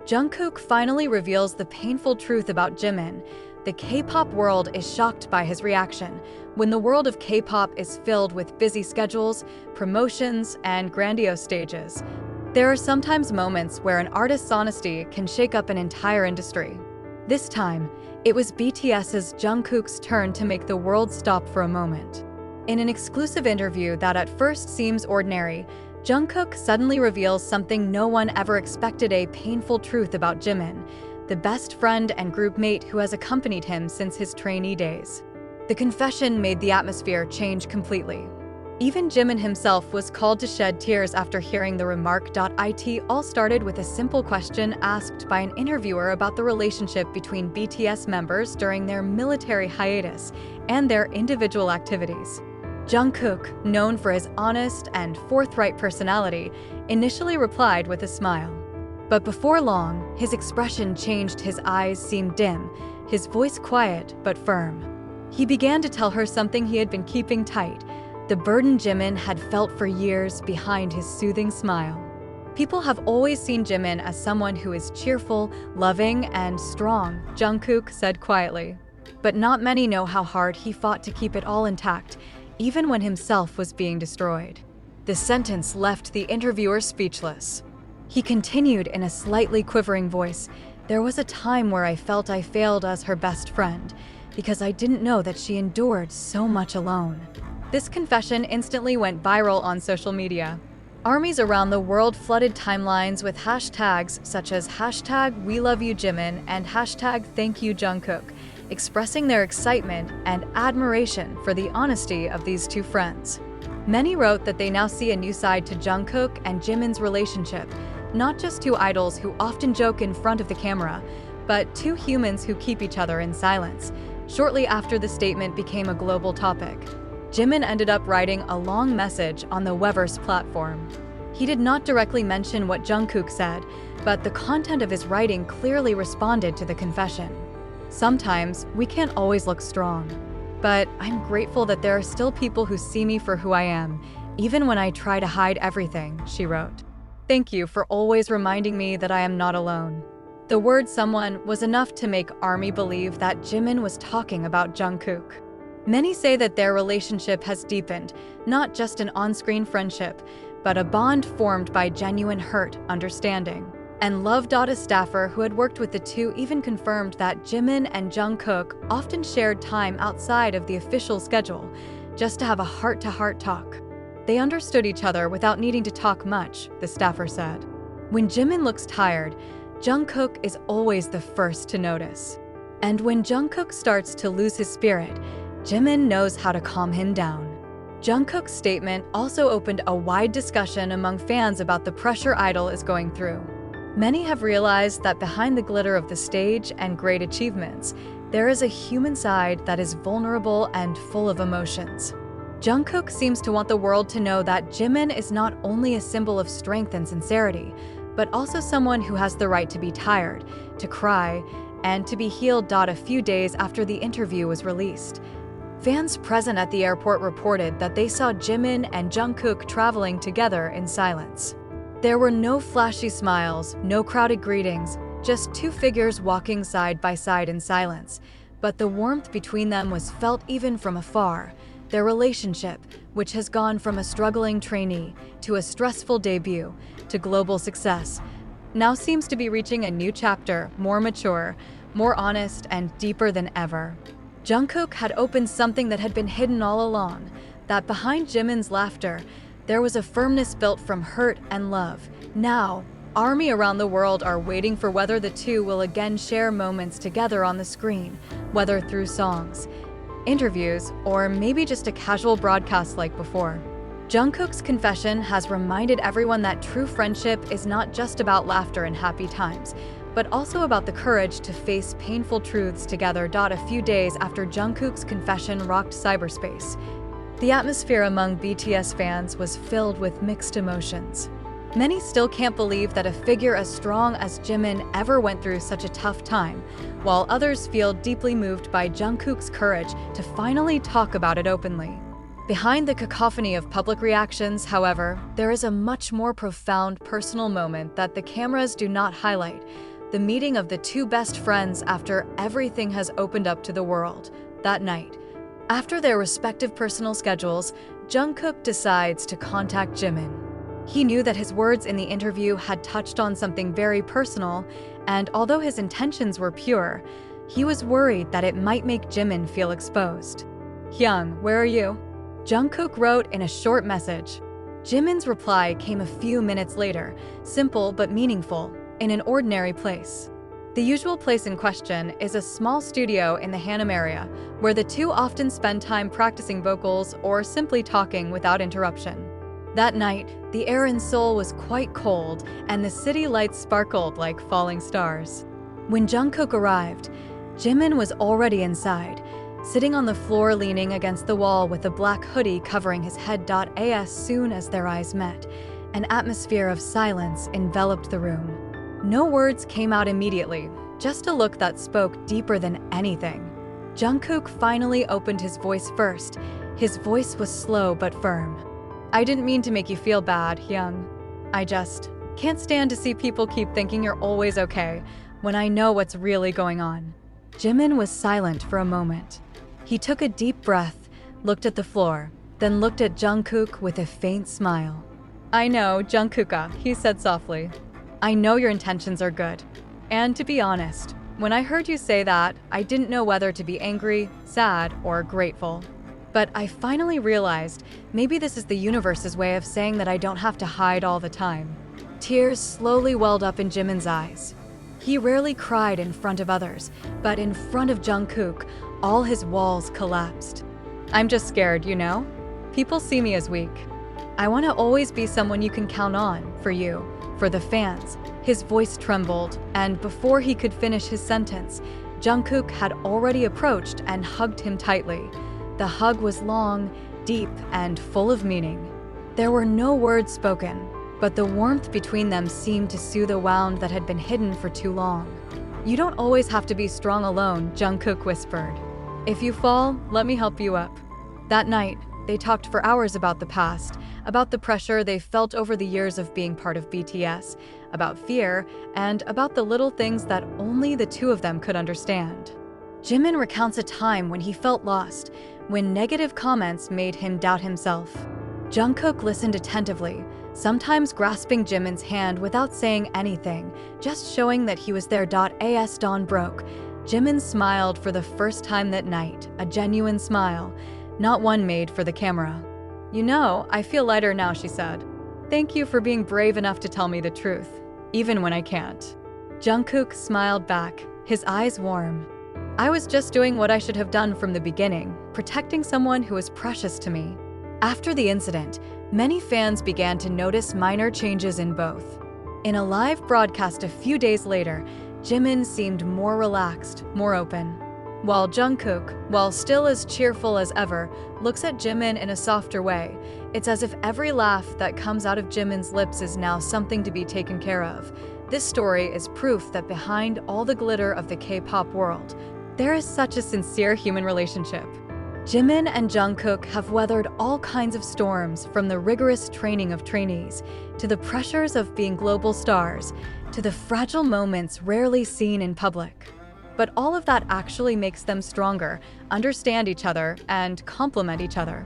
Jungkook finally reveals the painful truth about Jimin. The K-pop world is shocked by his reaction. When the world of K-pop is filled with busy schedules, promotions, and grandiose stages, there are sometimes moments where an artist's honesty can shake up an entire industry. This time, it was BTS's Jungkook's turn to make the world stop for a moment. In an exclusive interview that at first seems ordinary, Jungkook suddenly reveals something no one ever expected: a painful truth about Jimin, the best friend and group mate who has accompanied him since his trainee days. The confession made the atmosphere change completely. Even Jimin himself was called to shed tears after hearing the remark. It all started with a simple question asked by an interviewer about the relationship between BTS members during their military hiatus and their individual activities. Jungkook, known for his honest and forthright personality, initially replied with a smile. But before long, his expression changed. His eyes seemed dim, his voice quiet but firm. He began to tell her something he had been keeping tight, the burden Jimin had felt for years behind his soothing smile. People have always seen Jimin as someone who is cheerful, loving, and strong, Jungkook said quietly. But not many know how hard he fought to keep it all intact, even when himself was being destroyed. The sentence left the interviewer speechless. He continued in a slightly quivering voice, "There was a time where I felt I failed as her best friend, because I didn't know that she endured so much alone." This confession instantly went viral on social media. Armies around the world flooded timelines with hashtags such as #WeLoveYouJimin and #ThankYouJungkook, expressing their excitement and admiration for the honesty of these two friends. Many wrote that they now see a new side to Jungkook and Jimin's relationship, not just two idols who often joke in front of the camera, but two humans who keep each other in silence. Shortly after the statement became a global topic, Jimin ended up writing a long message on the Weverse platform. He did not directly mention what Jungkook said, but the content of his writing clearly responded to the confession. "Sometimes we can't always look strong, but I'm grateful that there are still people who see me for who I am, even when I try to hide everything," she wrote. "Thank you for always reminding me that I am not alone." The word "someone" was enough to make ARMY believe that Jimin was talking about Jungkook. Many say that their relationship has deepened, not just an on-screen friendship, but a bond formed by genuine hurt, understanding, and love. A staffer who had worked with the two even confirmed that Jimin and Jungkook often shared time outside of the official schedule, just to have a heart-to-heart talk. They understood each other without needing to talk much, the staffer said. When Jimin looks tired, Jungkook is always the first to notice. And when Jungkook starts to lose his spirit, Jimin knows how to calm him down. Jungkook's statement also opened a wide discussion among fans about the pressure idol is going through. Many have realized that behind the glitter of the stage and great achievements, there is a human side that is vulnerable and full of emotions. Jungkook seems to want the world to know that Jimin is not only a symbol of strength and sincerity, but also someone who has the right to be tired, to cry, and to be healed. A few days after the interview was released, fans present at the airport reported that they saw Jimin and Jungkook traveling together in silence. There were no flashy smiles, no crowded greetings, just two figures walking side by side in silence. But the warmth between them was felt even from afar. Their relationship, which has gone from a struggling trainee to a stressful debut to global success, now seems to be reaching a new chapter, more mature, more honest, and deeper than ever. Jungkook had opened something that had been hidden all along, that behind Jimin's laughter, there was a firmness built from hurt and love. Now, ARMY around the world are waiting for whether the two will again share moments together on the screen, whether through songs, interviews, or maybe just a casual broadcast like before. Jungkook's confession has reminded everyone that true friendship is not just about laughter and happy times, but also about the courage to face painful truths together. A few days after Jungkook's confession rocked cyberspace, the atmosphere among BTS fans was filled with mixed emotions. Many still can't believe that a figure as strong as Jimin ever went through such a tough time, while others feel deeply moved by Jungkook's courage to finally talk about it openly. Behind the cacophony of public reactions, however, there is a much more profound personal moment that the cameras do not highlight. the meeting of the two best friends after everything has opened up to the world. That night, after their respective personal schedules, Jungkook decides to contact Jimin. He knew that his words in the interview had touched on something very personal, and although his intentions were pure, he was worried that it might make Jimin feel exposed. "Hyung, where are you?" Jungkook wrote in a short message. Jimin's reply came a few minutes later, simple but meaningful, in an ordinary place. The usual place in question is a small studio in the Hanam area, where the two often spend time practicing vocals or simply talking without interruption. That night, the air in Seoul was quite cold, and the city lights sparkled like falling stars. When Jungkook arrived, Jimin was already inside, sitting on the floor leaning against the wall with a black hoodie covering his head. As soon as their eyes met, an atmosphere of silence enveloped the room. No words came out immediately, just a look that spoke deeper than anything. Jungkook finally opened his voice first. His voice was slow but firm. "I didn't mean to make you feel bad, Hyung. I just can't stand to see people keep thinking you're always okay when I know what's really going on." Jimin was silent for a moment. He took a deep breath, looked at the floor, then looked at Jungkook with a faint smile. "I know, Jungkooka," he said softly. "I know your intentions are good. And to be honest, when I heard you say that, I didn't know whether to be angry, sad, or grateful. But I finally realized maybe this is the universe's way of saying that I don't have to hide all the time." Tears slowly welled up in Jimin's eyes. He rarely cried in front of others, but in front of Jungkook, all his walls collapsed. "I'm just scared, you know? People see me as weak. I want to always be someone you can count on, for you, for the fans." His voice trembled, and before he could finish his sentence, Jungkook had already approached and hugged him tightly. The hug was long, deep, and full of meaning. There were no words spoken, but the warmth between them seemed to soothe a wound that had been hidden for too long. "You don't always have to be strong alone," Jungkook whispered. "If you fall, let me help you up." That night, they talked for hours about the past, about the pressure they felt over the years of being part of BTS, about fear, and about the little things that only the two of them could understand. Jimin recounts a time when he felt lost, when negative comments made him doubt himself. Jungkook listened attentively, sometimes grasping Jimin's hand without saying anything, just showing that he was there. As dawn broke, Jimin smiled for the first time that night, a genuine smile, not one made for the camera. "You know, I feel lighter now," she said. "Thank you for being brave enough to tell me the truth, even when I can't." Jungkook smiled back, his eyes warm. "I was just doing what I should have done from the beginning, protecting someone who was precious to me." After the incident, many fans began to notice minor changes in both. In a live broadcast a few days later, Jimin seemed more relaxed, more open. While Jungkook, while still as cheerful as ever, looks at Jimin in a softer way. It's as if every laugh that comes out of Jimin's lips is now something to be taken care of. This story is proof that behind all the glitter of the K-pop world, there is such a sincere human relationship. Jimin and Jungkook have weathered all kinds of storms, from the rigorous training of trainees, to the pressures of being global stars, to the fragile moments rarely seen in public. But all of that actually makes them stronger, understand each other, and complement each other.